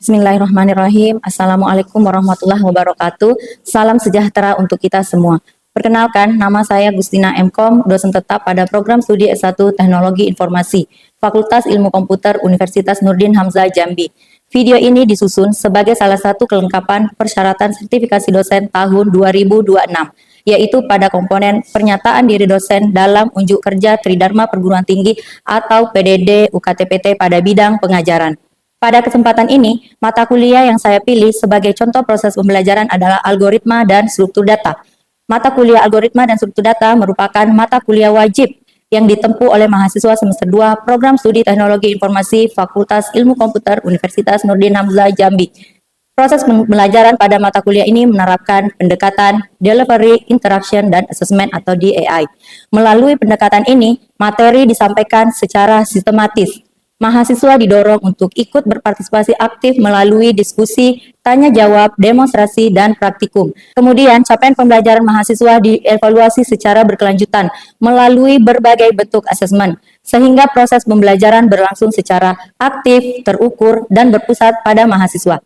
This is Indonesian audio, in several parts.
Bismillahirrahmanirrahim. Assalamualaikum warahmatullahi wabarakatuh. Salam sejahtera untuk kita semua. Perkenalkan, nama saya Gustina M.Com, dosen tetap pada program studi S1 Teknologi Informasi, Fakultas Ilmu Komputer Universitas Nurdin Hamzah Jambi. Video ini disusun sebagai salah satu kelengkapan persyaratan sertifikasi dosen tahun 2026, yaitu pada komponen pernyataan diri dosen dalam unjuk kerja Tridharma Perguruan Tinggi atau PDD UKTPT pada bidang pengajaran. Pada kesempatan ini, mata kuliah yang saya pilih sebagai contoh proses pembelajaran adalah algoritma dan struktur data. Mata kuliah algoritma dan struktur data merupakan mata kuliah wajib yang ditempuh oleh mahasiswa semester 2 Program Studi Teknologi Informasi Fakultas Ilmu Komputer Universitas Nurdin Hamzah Jambi. Proses pembelajaran pada mata kuliah ini menerapkan pendekatan Delivery, Interaction, dan Assessment atau DAI. Melalui pendekatan ini, materi disampaikan secara sistematis. Mahasiswa didorong untuk ikut berpartisipasi aktif melalui diskusi, tanya jawab, demonstrasi, dan praktikum. Kemudian, capaian pembelajaran mahasiswa dievaluasi secara berkelanjutan melalui berbagai bentuk asesmen, sehingga proses pembelajaran berlangsung secara aktif, terukur, dan berpusat pada mahasiswa.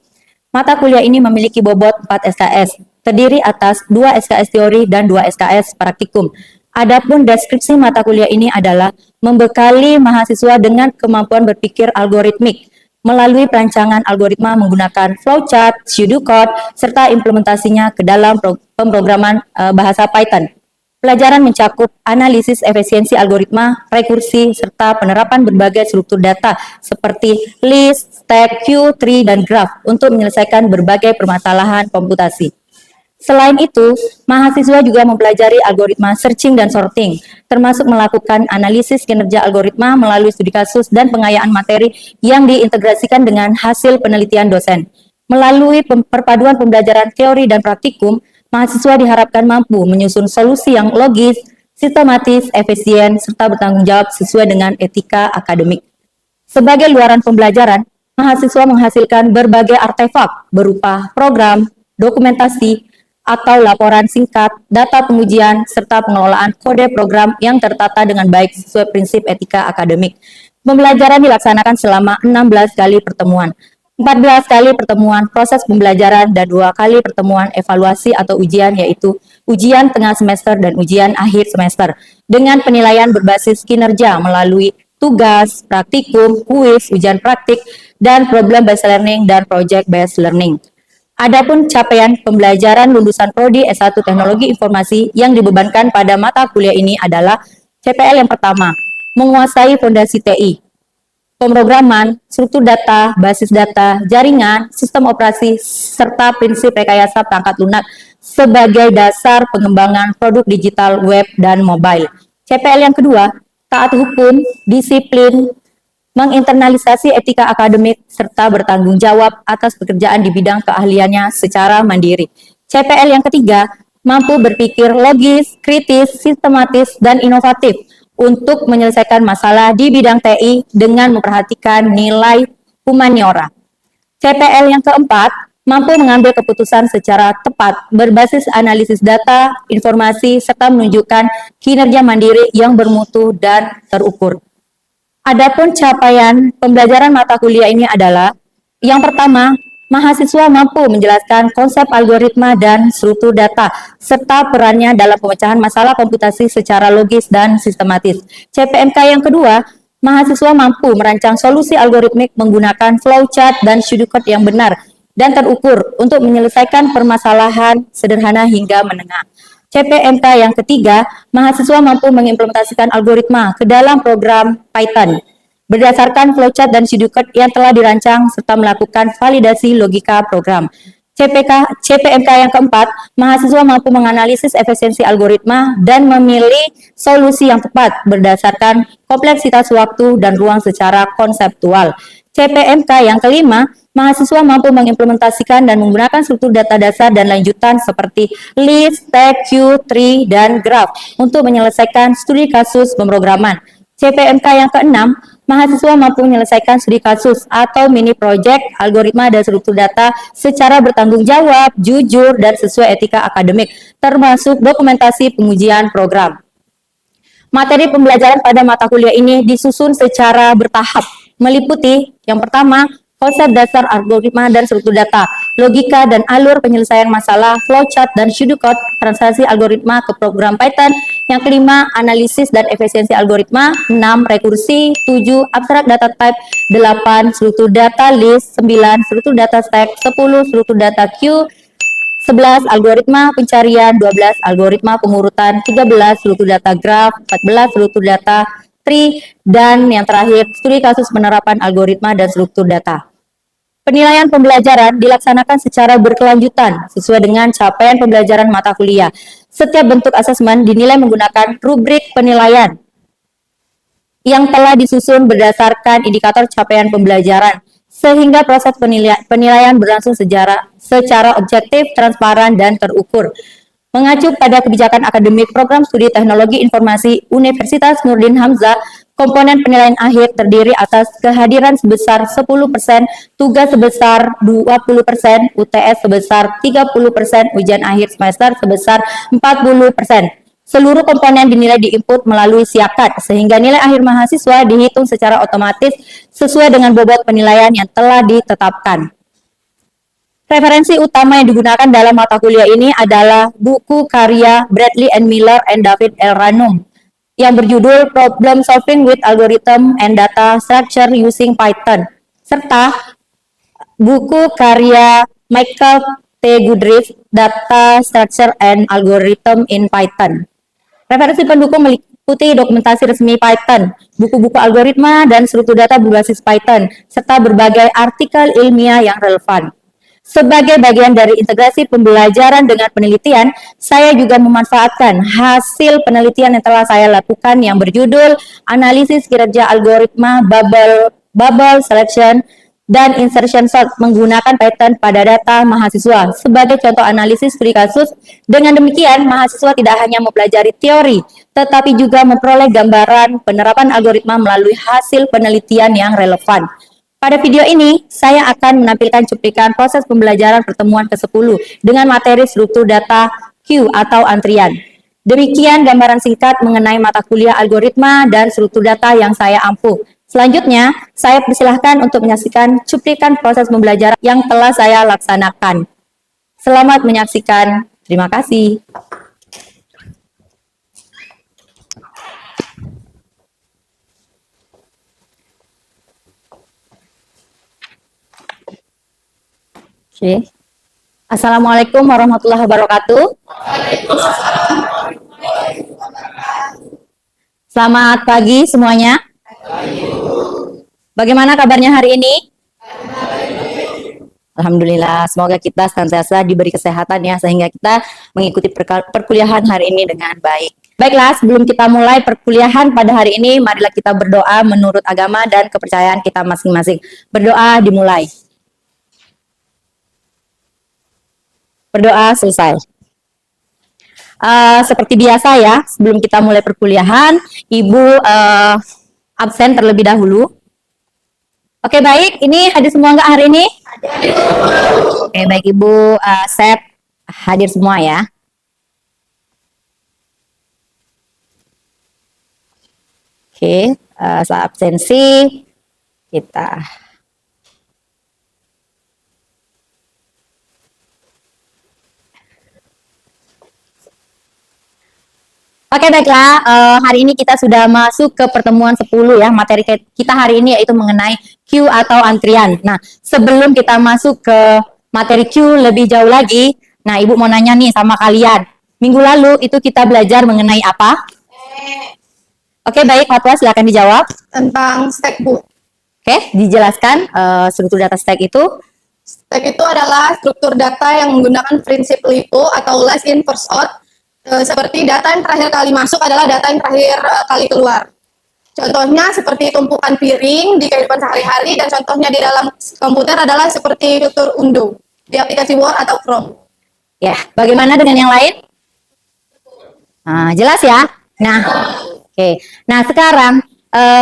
Mata kuliah ini memiliki bobot 4 SKS, terdiri atas 2 SKS teori dan 2 SKS praktikum. Adapun deskripsi mata kuliah ini adalah membekali mahasiswa dengan kemampuan berpikir algoritmik melalui perancangan algoritma menggunakan flowchart, pseudocode, serta implementasinya ke dalam pemrograman bahasa Python. Pelajaran mencakup analisis efisiensi algoritma, rekursi, serta penerapan berbagai struktur data seperti list, stack, queue, tree, dan graph untuk menyelesaikan berbagai permasalahan komputasi. Selain itu, mahasiswa juga mempelajari algoritma searching dan sorting, termasuk melakukan analisis kinerja algoritma melalui studi kasus dan pengayaan materi yang diintegrasikan dengan hasil penelitian dosen. Melalui perpaduan pembelajaran teori dan praktikum, mahasiswa diharapkan mampu menyusun solusi yang logis, sistematis, efisien, serta bertanggung jawab sesuai dengan etika akademik. Sebagai luaran pembelajaran, mahasiswa menghasilkan berbagai artefak berupa program, dokumentasi, atau laporan singkat, data pengujian, serta pengelolaan kode program yang tertata dengan baik sesuai prinsip etika akademik. Pembelajaran dilaksanakan selama 16 kali pertemuan, 14 kali pertemuan proses pembelajaran, dan 2 kali pertemuan evaluasi atau ujian, yaitu ujian tengah semester dan ujian akhir semester, dengan penilaian berbasis kinerja melalui tugas, praktikum, kuis, ujian praktik, dan problem-based learning dan project-based learning. Adapun capaian pembelajaran lulusan Prodi S1 Teknologi Informasi yang dibebankan pada mata kuliah ini adalah CPL yang pertama, menguasai fondasi TI, pemrograman, struktur data, basis data, jaringan, sistem operasi, serta prinsip rekayasa perangkat lunak sebagai dasar pengembangan produk digital web dan mobile. CPL yang kedua, taat hukum, disiplin, menginternalisasi etika akademik, serta bertanggung jawab atas pekerjaan di bidang keahliannya secara mandiri. CPL yang ketiga, mampu berpikir logis, kritis, sistematis, dan inovatif untuk menyelesaikan masalah di bidang TI dengan memperhatikan nilai humaniora. CPL yang keempat, mampu mengambil keputusan secara tepat, berbasis analisis data, informasi, serta menunjukkan kinerja mandiri yang bermutu dan terukur. Adapun capaian pembelajaran mata kuliah ini adalah, yang pertama, mahasiswa mampu menjelaskan konsep algoritma dan struktur data, serta perannya dalam pemecahan masalah komputasi secara logis dan sistematis. CPMK yang kedua, mahasiswa mampu merancang solusi algoritmik menggunakan flowchart dan pseudocode yang benar dan terukur untuk menyelesaikan permasalahan sederhana hingga menengah. CPMK yang ketiga, mahasiswa mampu mengimplementasikan algoritma ke dalam program Python berdasarkan flowchart dan pseudocode yang telah dirancang serta melakukan validasi logika program. CPMK yang keempat, mahasiswa mampu menganalisis efisiensi algoritma dan memilih solusi yang tepat berdasarkan kompleksitas waktu dan ruang secara konseptual. CPMK yang kelima, mahasiswa mampu mengimplementasikan dan menggunakan struktur data dasar dan lanjutan seperti list, stack, queue, tree, dan graph untuk menyelesaikan studi kasus pemrograman. CPMK yang keenam, mahasiswa mampu menyelesaikan studi kasus atau mini project, algoritma, dan struktur data secara bertanggung jawab, jujur, dan sesuai etika akademik, termasuk dokumentasi pengujian program. Materi pembelajaran pada mata kuliah ini disusun secara bertahap, meliputi yang pertama, konsep dasar algoritma dan struktur data, logika dan alur penyelesaian masalah, flowchart dan pseudocode, translasi algoritma ke program Python. Yang kelima, analisis dan efisiensi algoritma. 6, rekursi. 7, abstrak data type. 8, struktur data list. 9, struktur data stack. 10, struktur data queue. 11, algoritma pencarian. 12, algoritma pengurutan. 13, struktur data graph. 14, struktur data tree. Dan yang terakhir, studi kasus penerapan algoritma dan struktur data. Penilaian pembelajaran dilaksanakan secara berkelanjutan sesuai dengan capaian pembelajaran mata kuliah. Setiap bentuk asesmen dinilai menggunakan rubrik penilaian yang telah disusun berdasarkan indikator capaian pembelajaran, sehingga proses penilaian berlangsung secara objektif, transparan, dan terukur. Mengacu pada kebijakan akademik Program Studi Teknologi Informasi Universitas Nurdin Hamzah, komponen penilaian akhir terdiri atas kehadiran sebesar 10%, tugas sebesar 20%, UTS sebesar 30%, ujian akhir semester sebesar 40%. Seluruh komponen dinilai diinput melalui siakat, sehingga nilai akhir mahasiswa dihitung secara otomatis sesuai dengan bobot penilaian yang telah ditetapkan. Referensi utama yang digunakan dalam mata kuliah ini adalah buku karya Bradley and Miller and David L. Ranum yang berjudul Problem Solving with Algorithm and Data Structure Using Python, serta buku karya Michael T. Goodrich, Data Structure and Algorithm in Python. Referensi pendukung meliputi dokumentasi resmi Python, buku-buku algoritma dan struktur data berbasis Python, serta berbagai artikel ilmiah yang relevan. Sebagai bagian dari integrasi pembelajaran dengan penelitian, saya juga memanfaatkan hasil penelitian yang telah saya lakukan yang berjudul Analisis Kinerja Algoritma Bubble Selection dan Insertion Sort menggunakan Python pada data mahasiswa sebagai contoh analisis studi kasus. Dengan demikian, mahasiswa tidak hanya mempelajari teori, tetapi juga memperoleh gambaran penerapan algoritma melalui hasil penelitian yang relevan. Pada video ini, saya akan menampilkan cuplikan proses pembelajaran pertemuan ke-10 dengan materi struktur data queue atau antrian. Demikian gambaran singkat mengenai mata kuliah algoritma dan struktur data yang saya ampuh. Selanjutnya, saya persilahkan untuk menyaksikan cuplikan proses pembelajaran yang telah saya laksanakan. Selamat menyaksikan. Terima kasih. Oke. Assalamualaikum warahmatullahi wabarakatuh. Selamat pagi semuanya. Bagaimana kabarnya hari ini? Alhamdulillah, semoga kita senantiasa diberi kesehatan ya, sehingga kita mengikuti perkuliahan hari ini dengan baik. Baiklah, sebelum kita mulai perkuliahan pada hari ini, marilah kita berdoa menurut agama dan kepercayaan kita masing-masing. Berdoa dimulai. Berdoa selesai. Seperti biasa ya, sebelum kita mulai perkuliahan, Ibu absen terlebih dahulu. Oke, baik. Ini hadir semua nggak hari ini? Oke, baik Ibu. Set hadir semua ya. Oke, saat absensi kita. Oke, baiklah, hari ini kita sudah masuk ke pertemuan 10 ya. Materi kita hari ini yaitu mengenai queue atau antrian. Nah, sebelum kita masuk ke materi queue lebih jauh lagi, nah Ibu mau nanya nih sama kalian. Minggu lalu itu kita belajar mengenai apa? Oke, baik, Fatwa silakan dijawab. Tentang stack, Bu. Oke, dijelaskan struktur data stack itu. Stack itu adalah struktur data yang menggunakan prinsip LIFO atau last in first out. Seperti data yang terakhir kali masuk adalah data yang terakhir kali keluar. Contohnya seperti tumpukan piring di kehidupan sehari-hari, dan contohnya di dalam komputer adalah seperti fitur undo di aplikasi Word atau Chrome. Ya, bagaimana dengan yang lain? Nah, jelas ya? Nah, oke. Nah, sekarang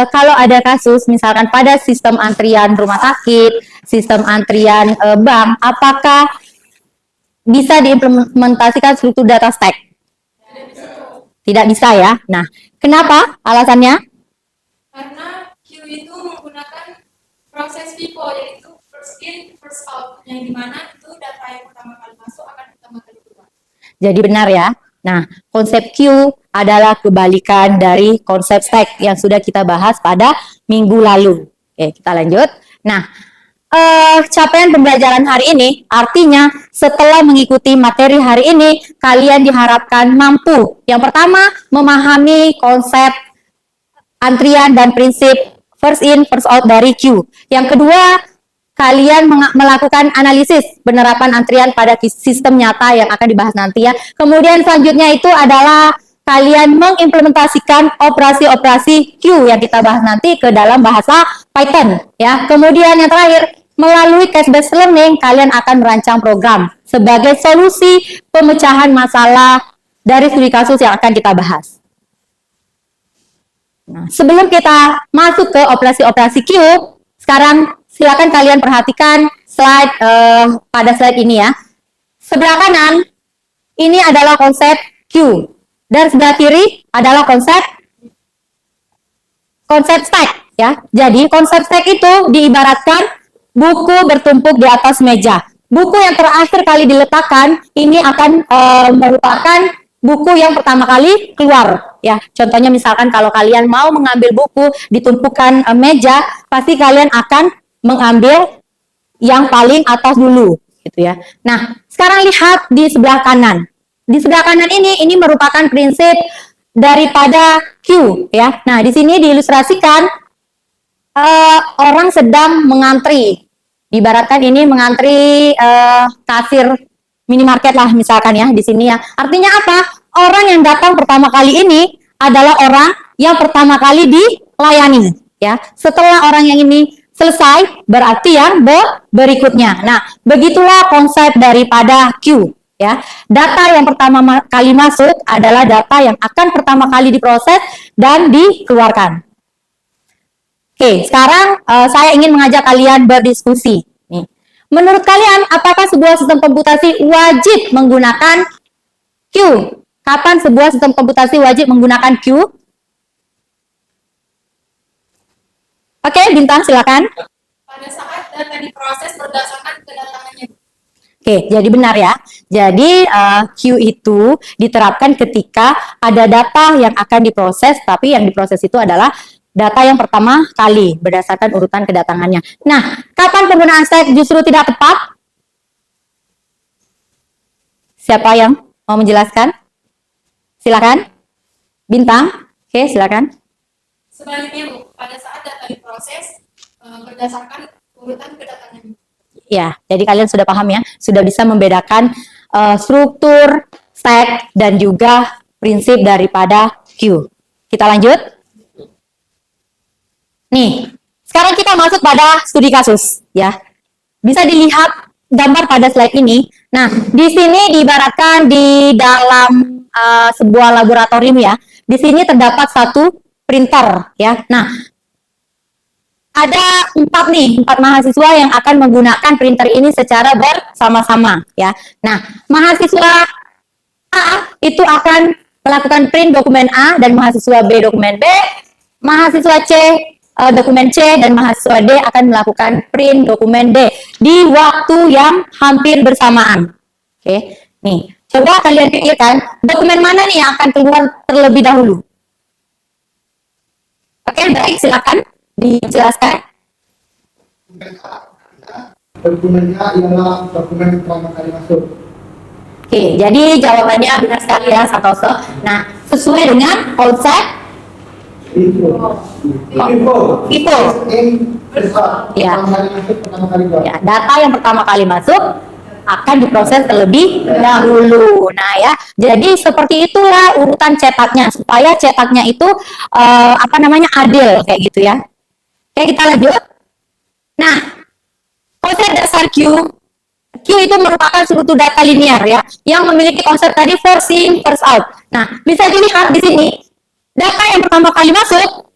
kalau ada kasus misalkan pada sistem antrian rumah sakit, sistem antrian bank, apakah bisa diimplementasikan struktur data stack? Tidak bisa ya. Nah, kenapa? Alasannya? Karena queue itu menggunakan proses FIFO, yaitu yang dimana itu data yang pertama kali masuk akan pertama kali keluar. Jadi benar ya. Nah, konsep Q adalah kebalikan dari konsep stack yang sudah kita bahas pada minggu lalu. Oke, kita lanjut. Nah, capaian pembelajaran hari ini artinya setelah mengikuti materi hari ini, kalian diharapkan mampu. Yang pertama, memahami konsep antrian dan prinsip first in, first out dari Q. Yang kedua, kalian melakukan analisis penerapan antrian pada sistem nyata yang akan dibahas nanti ya. Kemudian selanjutnya itu adalah kalian mengimplementasikan operasi-operasi Q yang kita bahas nanti ke dalam bahasa Python ya. Kemudian yang terakhir, melalui case-based learning kalian akan merancang program sebagai solusi pemecahan masalah dari studi kasus yang akan kita bahas. Nah, sebelum kita masuk ke operasi-operasi Q, sekarang silakan kalian perhatikan slide pada slide ini ya. Sebelah kanan ini adalah konsep Q dan sebelah kiri adalah konsep stack ya. Jadi konsep stack itu diibaratkan buku bertumpuk di atas meja. Buku yang terakhir kali diletakkan ini akan merupakan buku yang pertama kali keluar ya. Contohnya misalkan kalau kalian mau mengambil buku ditumpukan meja, pasti kalian akan mengambil yang paling atas dulu gitu ya. Nah, sekarang lihat di sebelah kanan. Di sebelah kanan ini merupakan prinsip daripada Q ya. Nah, di sini diilustrasikan orang sedang mengantri. Ibaratkan ini mengantri kasir minimarket lah misalkan ya di sini ya. Artinya apa? Orang yang datang pertama kali ini adalah orang yang pertama kali dilayani ya. Setelah orang yang ini selesai, berarti yang berikutnya. Nah, begitulah konsep daripada Q ya. Data yang pertama kali masuk adalah data yang akan pertama kali diproses dan dikeluarkan. Oke, sekarang saya ingin mengajak kalian berdiskusi. Nih. Menurut kalian, apakah sebuah sistem komputasi wajib menggunakan Q? Kapan sebuah sistem komputasi wajib menggunakan Q? Oke, Bintang, silakan. Pada saat data diproses berdasarkan kedatangannya. Oke, jadi benar ya. Jadi Q itu diterapkan ketika ada data yang akan diproses, tapi yang diproses itu adalah data yang pertama kali berdasarkan urutan kedatangannya. Nah, kapan penggunaan stack justru tidak tepat? Siapa yang mau menjelaskan? Silakan. Bintang. Oke, silakan. Sebaliknya, Bu, pada saat data diproses berdasarkan urutan kedatangannya. Ya, jadi kalian sudah paham ya, sudah bisa membedakan struktur, stack, dan juga prinsip daripada Q. Kita lanjut. Nih, sekarang kita masuk pada studi kasus, ya. Bisa dilihat gambar pada slide ini. Nah, di sini diibaratkan di dalam sebuah laboratorium ya. Di sini terdapat satu printer, ya. Nah, ada empat mahasiswa yang akan menggunakan printer ini secara bersama-sama, ya. Nah, mahasiswa A itu akan melakukan print dokumen A dan mahasiswa B dokumen B, mahasiswa C dokumen C dan mahasiswa D akan melakukan print dokumen D di waktu yang hampir bersamaan. Oke, nih coba kalian pikirkan dokumen mana nih yang akan keluar terlebih dahulu. Oke, baik, silakan dijelaskan. Dokumennya ialah dokumen pertama kali masuk. Oke, jadi jawabannya benar sekali ya, Santoso. Nah, sesuai dengan konsep Info. Ya. Pertama kali keluar. Ya, data yang pertama kali masuk akan diproses terlebih dahulu. Nah ya, jadi seperti itulah urutan cetaknya supaya cetaknya itu adil kayak gitu ya. Oke, kita lanjut. Nah, konsep dasar Q itu merupakan suatu data linear ya, yang memiliki konsep tadi first in, first out. Nah, bisa dilihat di sini, data yang pertama kali masuk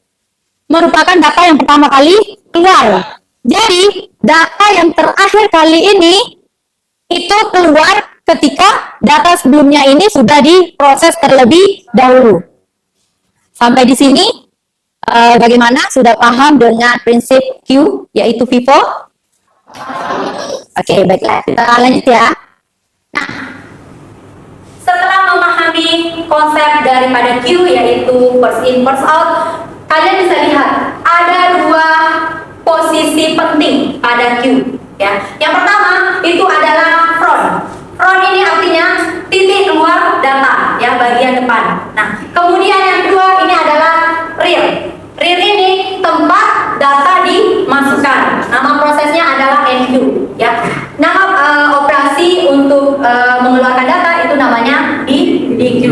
merupakan data yang pertama kali keluar. Jadi, data yang terakhir kali ini itu keluar ketika data sebelumnya ini sudah diproses terlebih dahulu. Sampai di sini, bagaimana? Sudah paham dengan prinsip Q, yaitu FIFO? Oke, baiklah. Kita lanjut ya. Nah, setelah memahami konsep daripada Q yaitu first in first out, kalian bisa lihat ada dua posisi penting pada Q ya. Yang pertama itu adalah front. Front ini artinya titik keluar data ya, bagian depan. Nah, kemudian yang kedua ini adalah rear. Rear ini tempat data dimasukkan. Nama prosesnya adalah NQ ya. Nama operasi untuk mengeluarkan data itu namanya DQ.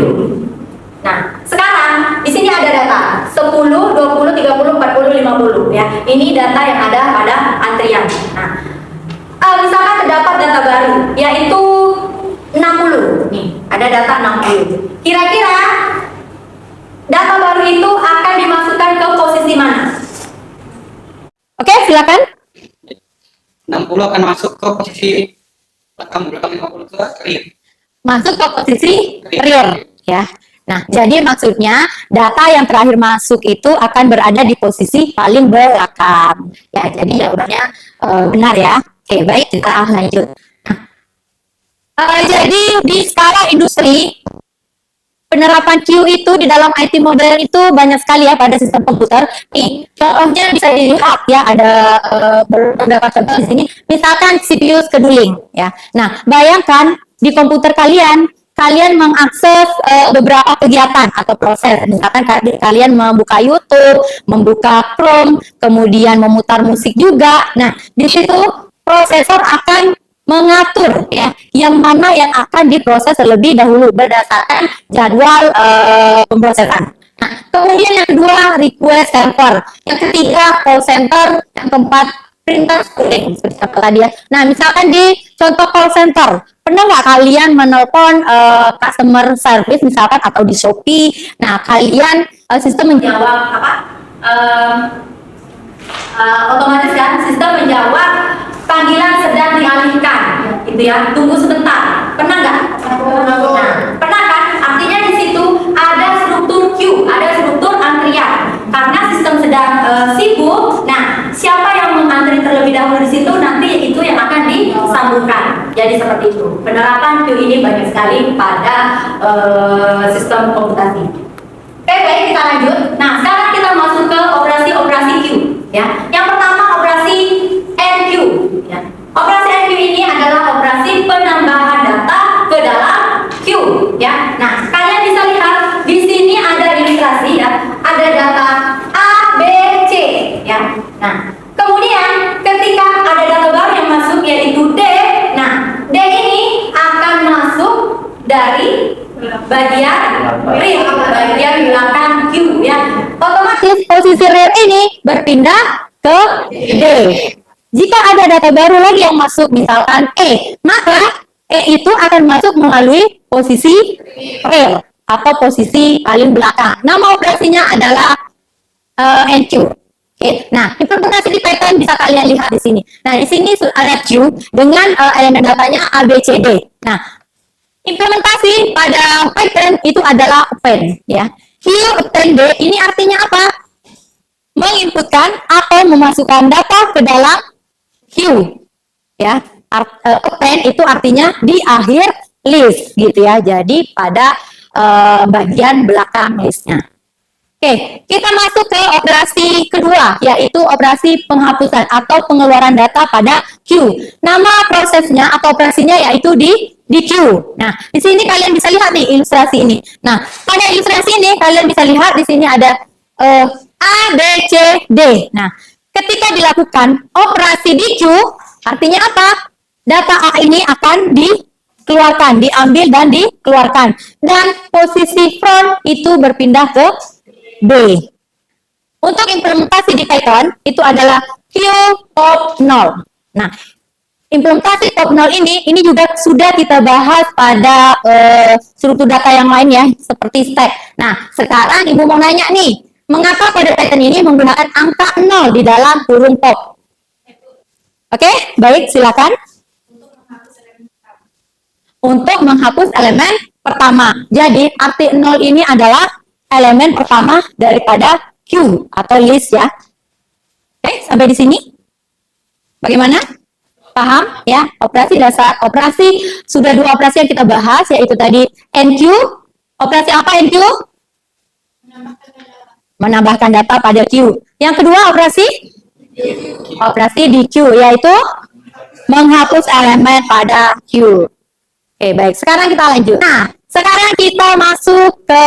Nah, sekarang di sini ada data 10, 20, 30, 40, 50 ya. Ini data yang ada pada antrian. Nah, misalkan terdapat data baru yaitu 60. Nih, ada data 60. Kira-kira data baru itu akan dimasukkan ke posisi mana? Oke, silakan. 60 akan masuk ke posisi belakang 50 ke rear. Masuk ke posisi rear ya. Nah, jadi maksudnya data yang terakhir masuk itu akan berada di posisi paling belakang. Ya, jadi jawabannya benar ya. Oke, baik, kita lanjut. Nah, jadi di skala industri penerapan Q itu di dalam IT model itu banyak sekali ya pada sistem komputer. Nih, contohnya bisa dilihat ya, ada beberapa contoh di sini. Misalkan CPU scheduling ya. Nah, bayangkan di komputer kalian mengakses beberapa kegiatan atau proses. Misalkan kalian membuka YouTube, membuka Chrome, kemudian memutar musik juga. Nah, di situ prosesor akan mengatur ya yang mana yang akan diproses terlebih dahulu berdasarkan jadwal pemrosesan. Nah, kemudian yang kedua request server, yang ketiga call center, yang keempat printer schooling seperti apa tadi ya. Nah, misalkan di contoh call center, pernah nggak kalian menelpon customer service misalkan atau di Shopee? Nah, kalian sistem menjawab apa? Otomatis kan sistem menjawab panggilan sedang dialihkan, gitu ya. Tunggu sebentar. Pernah nggak? Nah, pernah kan? Artinya di situ ada struktur queue, ada struktur antrian. Karena sistem sedang sibuk. Nah, siapa yang mengantri terlebih dahulu di situ nanti itu yang akan disambungkan. Jadi seperti itu. Penerapan queue ini banyak sekali pada sistem komputasi. Oke, baik, kita lanjut. Nah, sekarang kita masuk ke operasi-operasi queue. Ya, yang pertama operasi NQ. Ya. Operasi NQ ini adalah operasi penambahan data ke dalam queue. Ya, nah kalian bisa lihat di sini ada ilustrasi ya, ada data A, B, C. Ya, nah kemudian ketika ada data baru yang masuk yaitu D, nah D ini akan masuk dari bagian rear, bagian belakang queue ya. Otomatis posisi rear ini berpindah ke D. Jika ada data baru lagi yang masuk misalkan E, maka E itu akan masuk melalui posisi rear atau posisi paling belakang. Nama operasinya adalah NQ. Oke. Nah, implementasi di Python bisa kalian lihat di sini. Nah, di sini ada Q dengan elemen datanya A, B, C, D. Nah, implementasi pada Python itu adalah append ya. Here append D ini artinya apa? Menginputkan atau memasukkan data ke dalam queue ya. Append itu artinya di akhir list gitu ya. Jadi pada bagian belakang listnya. Oke, kita masuk ke operasi kedua, yaitu operasi penghapusan atau pengeluaran data pada queue. Nama prosesnya atau operasinya yaitu di queue. Nah, di sini kalian bisa lihat nih ilustrasi ini. Nah, pada ilustrasi ini kalian bisa lihat di sini ada A, B, C, D. Nah, ketika dilakukan operasi di queue, artinya apa? Data A ini akan dikeluarkan, diambil dan dikeluarkan. Dan posisi front itu berpindah ke B. Untuk implementasi di Python itu adalah Q top 0. Nah, implementasi top 0 ini juga sudah kita bahas pada struktur data yang lain ya, seperti stack. Nah, sekarang Ibu mau nanya nih, mengapa pada Python ini menggunakan angka 0 di dalam kurung top? Oke, baik, silakan. Untuk menghapus elemen pertama. Jadi, arti 0 ini adalah elemen pertama daripada queue atau list ya. Oke, sampai di sini. Bagaimana? Paham ya? Operasi dasar. Operasi sudah 2 operasi yang kita bahas, yaitu tadi NQ. Operasi apa NQ? Menambahkan data pada Q. Yang kedua operasi DQ, yaitu menghapus elemen pada Q. Oke, baik. Sekarang kita lanjut. Nah, sekarang kita masuk ke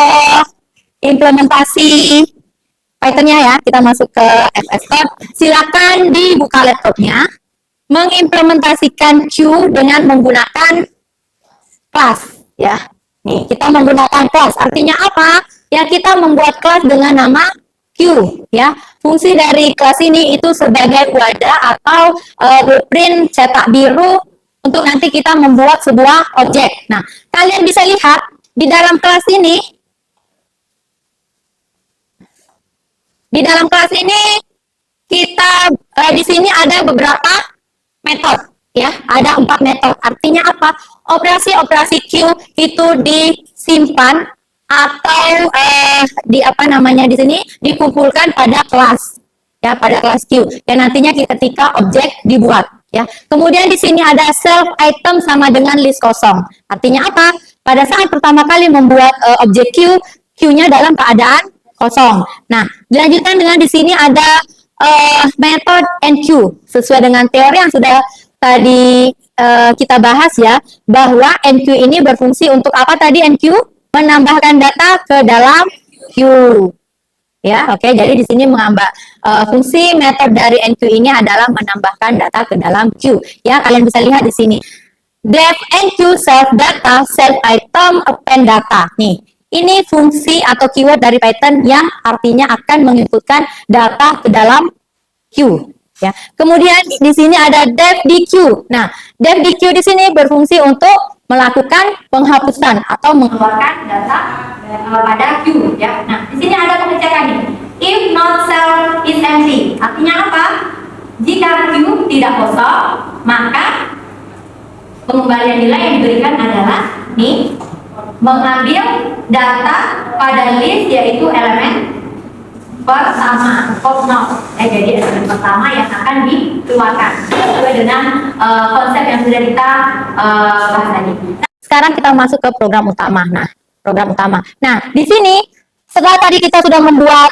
implementasi Python-nya ya. Kita masuk ke FS Code. Silakan dibuka laptopnya. Mengimplementasikan Q dengan menggunakan kelas ya. Nih, kita menggunakan kelas. Artinya apa? Ya, kita membuat kelas dengan nama Q ya. Fungsi dari kelas ini itu sebagai wadah atau blueprint cetak biru untuk nanti kita membuat sebuah objek. Nah, kalian bisa lihat di dalam kelas ini kita di sini ada beberapa metode ya, ada 4 metode. Artinya apa? Operasi-operasi Q itu disimpan atau di sini dikumpulkan pada kelas ya, pada kelas Q yang nantinya ketika objek dibuat ya. Kemudian di sini ada self item sama dengan list kosong. Artinya apa? Pada saat pertama kali membuat objek Q-nya dalam keadaan kosong. Nah, dilanjutkan dengan di sini ada method NQ sesuai dengan teori yang sudah tadi kita bahas ya, bahwa NQ ini berfungsi untuk apa tadi NQ? Menambahkan data ke dalam Q. Ya, oke. Jadi di sini fungsi metode dari NQ ini adalah menambahkan data ke dalam Q. Ya, kalian bisa lihat di sini. Def NQ self data, self item, append data. Nih, ini fungsi atau keyword dari Python yang artinya akan menginputkan data ke dalam Q. Ya. Kemudian di sini ada def DQ. Nah, def DQ di sini berfungsi untuk melakukan penghapusan atau mengeluarkan data pada Q. Ya. Nah, di sini ada pengecekan nih. If not cell is empty. Artinya apa? Jika Q tidak kosong, maka pengembalian nilai yang diberikan adalah nih, mengambil data pada list yaitu elemen pertama, jadi elemen pertama yang akan dikeluarkan sesuai dengan konsep yang sudah kita bahas tadi. Sekarang kita masuk ke program utama. Nah, di sini setelah tadi kita sudah membuat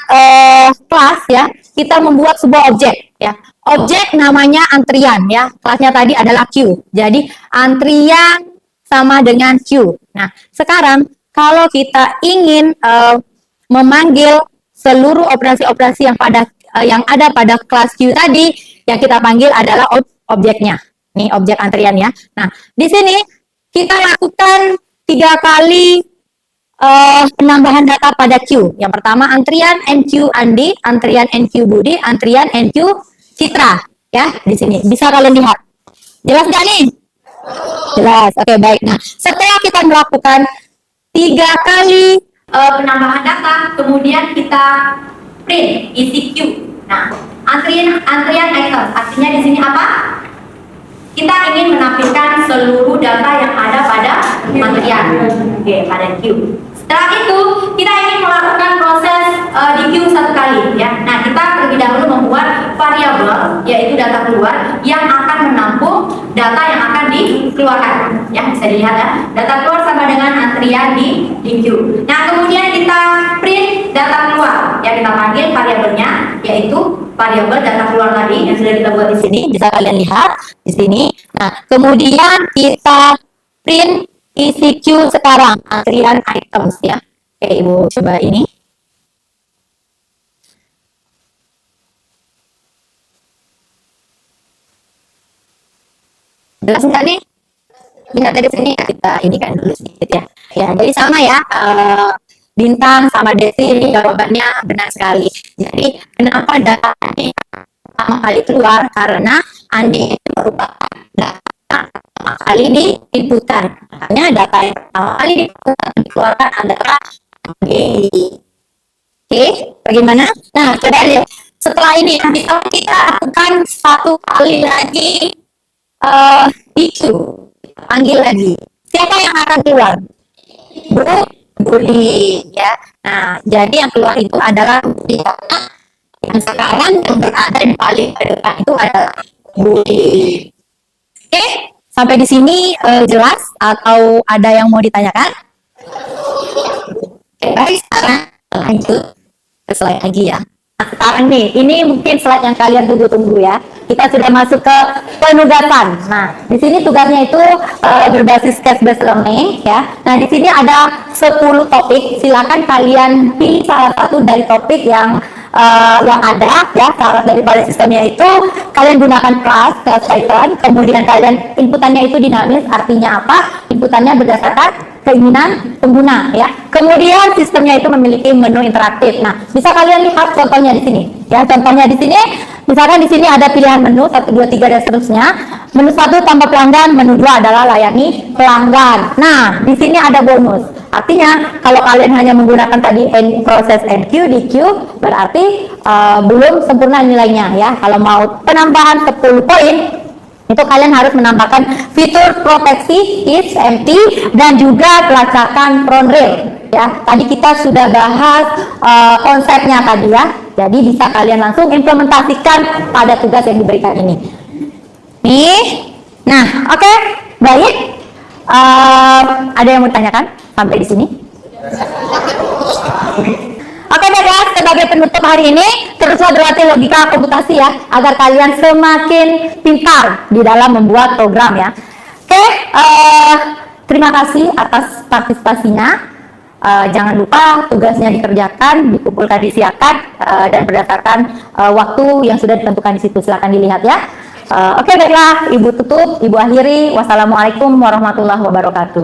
kelas ya, kita membuat sebuah objek ya. Objek namanya antrian ya. Kelasnya tadi adalah Q. Jadi antrian sama dengan Q. Nah, sekarang kalau kita ingin memanggil seluruh operasi-operasi yang ada pada kelas Q tadi, yang kita panggil adalah objeknya. Nih objek antrian ya. Nah, di sini kita lakukan 3 kali penambahan data pada Q. Yang pertama antrian NQ Andi, antrian NQ Budi, antrian NQ Citra. Ya, di sini bisa kalian lihat. Jelas nggak nih? Jelas. Oke, baik. Nah, setelah kita melakukan 3 kali penambahan data, kemudian kita print isi Q. Nah, antrian item. Artinya di sini apa? Kita ingin menampilkan seluruh data yang ada pada antrian. Oke, pada Q. Setelah itu, kita ingin melakukan proses di Q 1 kali ya. Nah, kita terlebih dahulu membuat variabel yaitu data keluar yang akan menampung data yang akan dikeluarkan. Ya, bisa dilihat ya. Data keluar sama dengan antrian di Q. Nah, kemudian kita print data keluar. Ya, kita panggil variabelnya yaitu variabel data keluar tadi yang sudah kita buat di sini. Bisa kalian lihat di sini. Nah, kemudian kita print isi Q sekarang, antrian items ya. Oke, Ibu coba ini. Jelas nggak nih? Lihat dari sini kita ini kan dulu sedikit ya. Ya, jadi sama ya. Bintang sama Desi ini jawabannya benar sekali. Jadi kenapa data ini pertama kali keluar? Karena Andi itu merupakan data pertama kali diinputkan. Makanya data yang pertama kali dikeluarkan adalah Andi. Oke, bagaimana? Nah, coba lihat. Setelah ini kita lakukan 1 kali lagi DQ. Panggil lagi. Siapa yang akan keluar? Budi ya. Nah, jadi yang keluar itu adalah Budi. Yang sekarang yang berada di paling depan itu adalah Budi. Oke, sampai di sini jelas atau ada yang mau ditanyakan? Oke, baik, sekarang lanjut ke slide lagi ya. Nah, sekarang nih, ini mungkin slide yang kalian tunggu-tunggu ya. Kita sudah masuk ke penugasan. Nah, di sini tugasnya itu berbasis case-based learning ya. Nah, di sini ada 10 topik. Silakan kalian pilih salah satu dari topik yang ada ya. Syarat daripada sistemnya itu kalian gunakan class Python, kemudian kalian inputannya itu dinamis, artinya apa? Inputannya berdasarkan keinginan pengguna ya. Kemudian sistemnya itu memiliki menu interaktif. Nah, bisa kalian lihat contohnya di sini. Ya, contohnya di sini, misalkan di sini ada pilihan menu 1 2 3 dan seterusnya. Menu 1 tambah pelanggan, menu 2 adalah layani pelanggan. Nah, di sini ada bonus. Artinya kalau kalian hanya menggunakan tadi proses NQ, DQ, berarti belum sempurna nilainya ya. Kalau mau penambahan 10 poin, itu kalian harus menambahkan fitur proteksi is empty dan juga pelacakan front rail ya. Tadi kita sudah bahas konsepnya tadi ya. Jadi bisa kalian langsung implementasikan pada tugas yang diberikan ini. Nih. Nah, oke. Baik. Ada yang mau ditanyakan sampai di sini? Oke baiklah, sebagai penutup hari ini, teruslah berlatih logika komputasi ya, agar kalian semakin pintar di dalam membuat program ya. Oke, terima kasih atas partisipasinya. Jangan lupa tugasnya dikerjakan, dikumpulkan, disiapkan, dan berdasarkan waktu yang sudah ditentukan di situ. Silakan dilihat ya. Oke baiklah, Ibu tutup, Ibu akhiri. Wassalamualaikum warahmatullahi wabarakatuh.